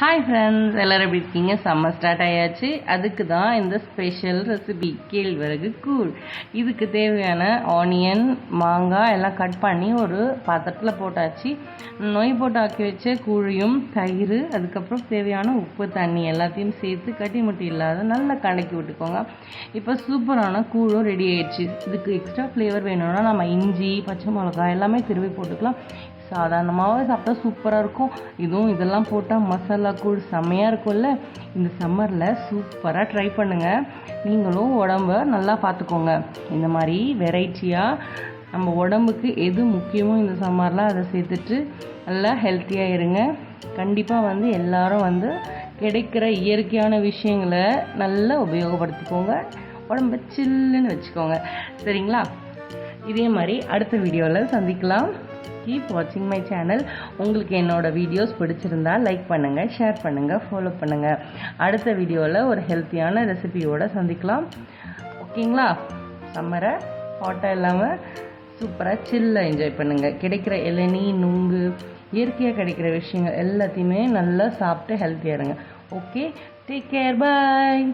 Hi friends, எல்லோரும் எப்படி இருக்கீங்க? சம்மர் ஸ்டார்ட் ஆயாச்சு. அதுக்கு தான் இந்த ஸ்பெஷல் ரெசிபி கேழ்வரகு கூழ். இதுக்கு தேவையான ஆனியன், மாங்காய் எல்லாம் கட் பண்ணி ஒரு பாத்திரத்தில் போட்டாச்சு. நொய் போட்டு ஆக்கி வச்ச கூழையும் தயிர், அதுக்கப்புறம் தேவையான உப்பு, தண்ணி எல்லாத்தையும் சேர்த்து கட்டி முட்டி இல்லாத நல்லா கலக்கி விட்டுக்கோங்க. இப்போ சூப்பரான கூழும் ரெடி ஆயிடுச்சு. இதுக்கு எக்ஸ்ட்ரா ஃப்ளேவர் வேணும்னா நம்ம இஞ்சி, பச்சை மிளகாய் எல்லாமே திருவி போட்டுக்கலாம். சாதாரணமாகவே சாப்பிட்டா சூப்பராக இருக்கும். இதெல்லாம் போட்டால் மசாலா கூழ் செம்மையாக இருக்கும்ல. இந்த சம்மரில் சூப்பராக ட்ரை பண்ணுங்கள். நீங்களும் உடம்ப நல்லா பார்த்துக்கோங்க. இந்த மாதிரி வெரைட்டியாக நம்ம உடம்புக்கு எது முக்கியமோ இந்த சம்மரில் அதை சேர்த்துட்டு நல்லா ஹெல்த்தியாக இருங்க. கண்டிப்பாக எல்லாரும் கிடைக்கிற இயற்கையான விஷயங்களை நல்லா உபயோகப்படுத்திக்கோங்க. உடம்ப சில்லுன்னு வச்சுக்கோங்க. சரிங்களா? இதே மாதிரி அடுத்த வீடியோவில் சந்திக்கலாம். கீப் வாட்சிங் மை சேனல். உங்களுக்கு என்னோடய வீடியோஸ் பிடிச்சிருந்தா லைக் பண்ணுங்கள், ஷேர் பண்ணுங்கள், ஃபாலோ பண்ணுங்கள். அடுத்த வீடியோவில் ஒரு ஹெல்த்தியான ரெசிபியோடு சந்திக்கலாம். ஓகேங்களா? சம்மரை ஹாட்டாக இல்லாமல் சூப்பராக சில்லாக என்ஜாய் பண்ணுங்கள். கிடைக்கிற இளநீ, நுங்கு, இயற்கையாக கிடைக்கிற விஷயங்கள் எல்லாத்தையுமே நல்லா சாப்பிட்டு ஹெல்த்தியாக இருங்க. ஓகே, டேக் கேர், பாய்.